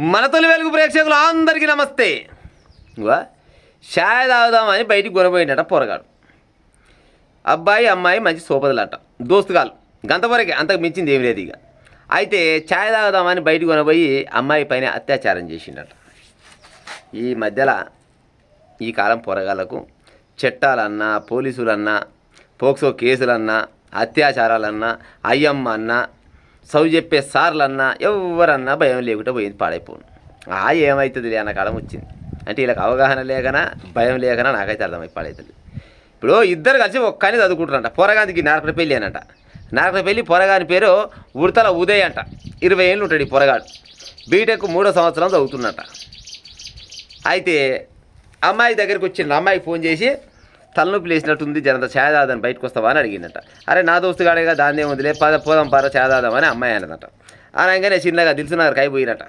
మన తొలి వెలుగు ప్రేక్షకులు అందరికీ నమస్తే. ఇంకో ఛాయ్ తాగుదామని బయటికి కొనబోయినట పొరగాడు. అబ్బాయి అమ్మాయి మంచి సోపదులట, దోస్తుగాలు గంతవరకే, అంతకు మించింది ఏమి లేదు. ఇక అయితే ఛాయ్ తాగుదామని బయటికి కొనబోయి అమ్మాయి పైన అత్యాచారం చేసిండట. ఈ మధ్యలో ఈ కాలం పొరగాళ్ళకు చట్టాలన్నా, పోలీసులన్నా, పోక్సో కేసులన్నా, అత్యాచారాలన్నా, అయ్యమ్మ అన్నా, చదువు చెప్పే సార్లన్నా ఎవరన్నా భయం లేకుండా పోయింది, పాడైపోను. ఏమవుతుంది అన్న కాలం వచ్చింది. అంటే వీళ్ళకి అవగాహన లేకనా భయం లేకనా నాకైతే అర్థమై పాడవుతుంది. ఇప్పుడు ఇద్దరు కలిసి ఒక్కని చదువుకుంటారంట. పొరగానికి నారకడ పెళ్ళి అనంట. నారకడ పెళ్ళి పొరగాని పేరు ఉడతల ఉదయ్ అంట. 20 ఏళ్ళు ఉంటాడు ఈ పొరగాడు. బీటెక్ 3వ సంవత్సరం చదువుతున్నట. అయితే అమ్మాయి దగ్గరికి వచ్చిండు. అమ్మాయికి ఫోన్ చేసి తలనొప్పి లేచినట్టుంది, జనంత ఛాయ్ తాగుదాని బయటకు వస్తావా అని అడిగిందట. అరే నా దోస్తుగాడేగా, దాన్ని ఏముందిలే, పోదాం పార ఛాయ్ తాగుదామని అమ్మాయి అన్నదట. అనగానే చిన్నగా దిల్సునగర్కి అయిపోయినట.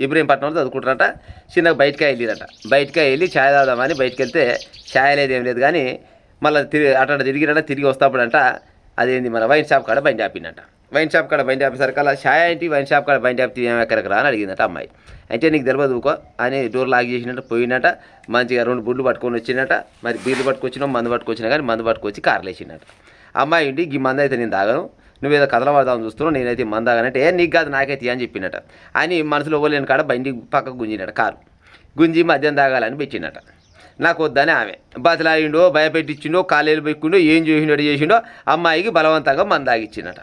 ఇబ్రహీంపట్నంలో చదువుకుంటారట. చిన్నగా బయటకే వెళ్ళిరట. బయటకే వెళ్ళి ఛాయ్ తాగుదామని బయటకు వెళ్తే ఛాయ్ లేదు, ఏం లేదు. కానీ మళ్ళీ అట్లా తిరిగిరట. తిరిగి వస్తాప్పుడంట అదేంది మన వైన్ షాప్ కాడ బండి ఆపినట. వైన్ షాప్ కాడ బండి ఆపేసరికి అలా ఛాయ్ ఏంటి, వైన్ షాప్ కాడ బండి ఆపితే ఏమి ఎక్కడికి రా అని అడిగిందట అమ్మాయి. అయితే నీకు తెలియదు ఊకో అని డోర్ లాక్ చేసినట్టు పోయినట. మంచిగా 2 బుడ్లు పట్టుకొని వచ్చినట. మరి బీర్లు పట్టుకొచ్చినా, మందు పట్టుకొచ్చినా, కానీ మందు పట్టుకొచ్చి కార్లు వేసినట. అమ్మాయి ఇంటి ఈ మందు అయితే నేను తాగను, నువ్వేదో కథల పడదామని చూస్తున్నావు, నేనైతే మందు తాగనంటే నీకు కాదు నాకైతే అని చెప్పినట. అని మనసులో పోలేని కాడ బండి పక్కకు గుంజినట. కారు గుంజి మద్యం తాగాలని పెట్టినట. నాకు వద్దని ఆమె బతిలాడిండో, భయపెట్టించిండో, కాలేలు పెక్కుండో, ఏం చేసిండో అమ్మాయికి బలవంతంగా మందు తాగిచ్చినట.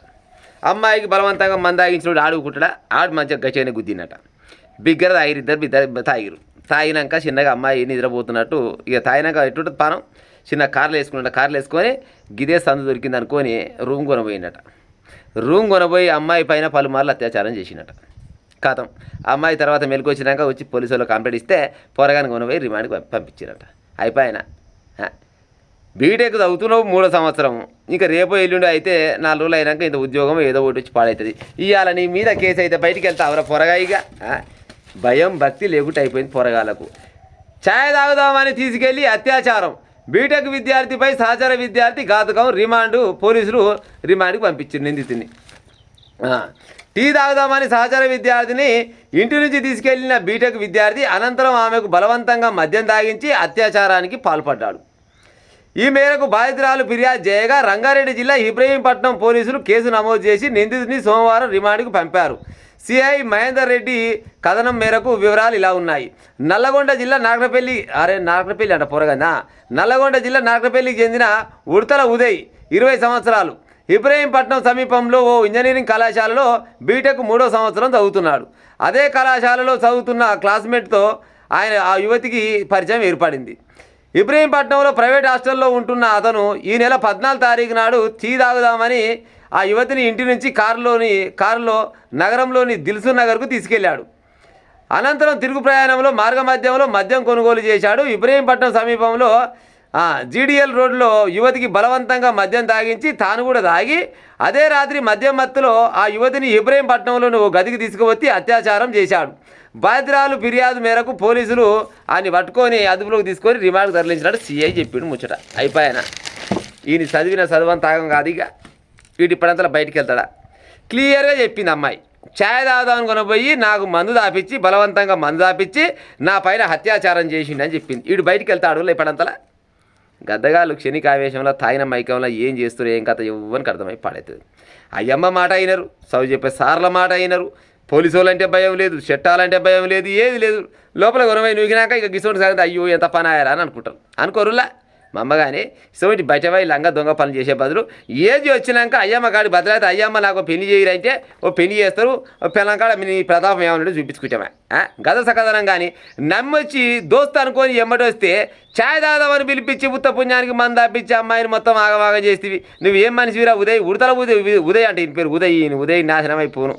అమ్మాయికి బలవంతంగా మందు తాగించినోడు ఆడుకుంటాడా, ఆడు మంచిగా గచ్చని గుద్దినట. బిగ్గర తాగిరు, ఇద్దరు తాగిరు. తాగినాక చిన్నగా అమ్మాయి నిద్రపోతున్నట్టు ఇక తాగినాక ఎటుంటుంది పానం, చిన్న కార్లు వేసుకున్నట్టు కార్లు వేసుకొని గిదే సందు దొరికింది అనుకొని రూమ్ కొనబోయినట. రూమ్ కొనబోయి అమ్మాయి పైన పలుమార్లు అత్యాచారం చేసినట. కథం అమ్మాయి తర్వాత మెలకు వచ్చినాక వచ్చి పోలీసు వాళ్ళు కంప్లైంట్ ఇస్తే పొరగాని కొనబోయి రిమాండ్కి పంపించినట. అయిపోయిన బీటెక్ చదువుతున్నావు 3వ సంవత్సరం, ఇంకా రేపు ఎల్లుండి అయితే 4 రోజులు అయినాక ఇంత ఉద్యోగం ఏదో ఒకటి వచ్చి పాడవుతుంది. ఇవాళ నీ మీద కేసు అయితే బయటికి వెళ్తావురా పొరగాయిగా. భయం భక్తి లేకుండా అయిపోయింది పొరగాలకు. ఛాయ్ తాగుదామని తీసుకెళ్ళి అత్యాచారం, బీటెక్ విద్యార్థిపై సహచర విద్యార్థి ఘాతుకం, రిమాండు, పోలీసులు రిమాండ్కి పంపించారు నిందితుని. టీ తాగుదామని సహచర విద్యార్థిని ఇంటి నుంచి తీసుకెళ్లిన బీటెక్ విద్యార్థి అనంతరం ఆమెకు బలవంతంగా మద్యం తాగించి అత్యాచారానికి పాల్పడ్డాడు. ఈ మేరకు బాధితురాలు ఫిర్యాదు చేయగా రంగారెడ్డి జిల్లా ఇబ్రహీంపట్నం పోలీసులు కేసు నమోదు చేసి నిందితుడిని సోమవారం రిమాండ్కు పంపారు. సిఐ మహేందర్ రెడ్డి కథనం మేరకు వివరాలు ఇలా ఉన్నాయి. నల్లగొండ జిల్లా నారకపల్లి అంట పొరగందా. నల్లగొండ జిల్లా నారకపల్లికి చెందిన ఉడతల ఉదయ్ 20 సంవత్సరాలు ఇబ్రహీంపట్నం సమీపంలో ఓ ఇంజనీరింగ్ కళాశాలలో బీటెక్ 3వ సంవత్సరం చదువుతున్నాడు. అదే కళాశాలలో చదువుతున్న క్లాస్మేట్తో ఆ యువతికి పరిచయం ఏర్పడింది. ఇబ్రహీంపట్నంలో ప్రైవేట్ హాస్టల్లో ఉంటున్న అతను ఈ నెల 14 తారీఖు నాడు టీ తాగుదామని ఆ యువతిని ఇంటి నుంచి కారులో నగరంలోని దిల్సుఖ్ నగర్కు తీసుకెళ్లాడు. అనంతరం తిరుగు ప్రయాణంలో మార్గమధ్యంలో మద్యం కొనుగోలు చేశాడు. ఇబ్రహీంపట్నం సమీపంలో జీడిఎల్ రోడ్లో యువతికి బలవంతంగా మద్యం తాగించి తాను కూడా తాగి అదే రాత్రి మద్యం మత్తులో ఆ యువతిని ఇబ్రహీంపట్నంలోని ఓ గదికి తీసుకువచ్చి అత్యాచారం చేశాడు. బాధితురాలు ఫిర్యాదు మేరకు పోలీసులు ఆయన్ని పట్టుకొని అదుపులోకి తీసుకొని రిమాండ్కు తరలించినట్టు సిఐ చెప్పిండు ముచ్చట. అయిపోయాన ఈయన చదివిన చదువని తాగం కాదు, ఇక వీటి ఇప్పుడంతా బయటికి వెళ్తాడా క్లియర్గా చెప్పింది అమ్మాయి. ఛాయ్ తాగుదామని కొనబోయి నాకు మందు దాపించి బలవంతంగా మందు దాపించి నా పైన అత్యాచారం చేసిండని చెప్పింది. వీడు బయటికి వెళ్తాడు ఇప్పుడంతలా. గద్దగాళ్ళు క్షణికావేశంలో తాగిన మైకంలో ఏం చేస్తారు ఏం కథ ఇవ్వనికి అర్థమై పాడవుతుంది. అయ్యమ్మ మాట అయినారు, చదువు చెప్పే సార్ల మాట అయినారు, పోలీసు వాళ్ళంటే భయం లేదు, చట్టాలంటే భయం లేదు, ఏది లేదు. లోపల కొనమై నూగినాక ఇక గిసోటి సాగితే అయ్యో ఎంత పని అయ్యారా అని అనుకుంటారు. అనుకోరులా మా అమ్మగానే ఇసోటి బయటపై లంగా దొంగ పనులు చేసే బదులు ఏజ్ వచ్చినాక అయ్యమ్మ కాడి బదులైతే అయ్యమ్మ నాకు పెళ్లి చేయరంటే ఓ పెళ్లి చేస్తారు, పెళ్ళంకాడ మీ ప్రతాపం ఏమన్నా చూపించుకుంటామే గద సకదనం. కానీ నమ్మొచ్చి దోస్తు అనుకొని ఎమ్మటి వస్తే ఛాయ్ తాగుదామని పిలిపించి ఉత్త పుణ్యానికి మంది తప్పించి అమ్మాయిని మొత్తం ఆగమాగం చేస్తేవి. నువ్వు ఏం మనిషివిరా ఉదయ్, ఉడతల ఉదయ్ అంటే ఈయన పేరు ఉదయ్ నాశనం అయిపోను.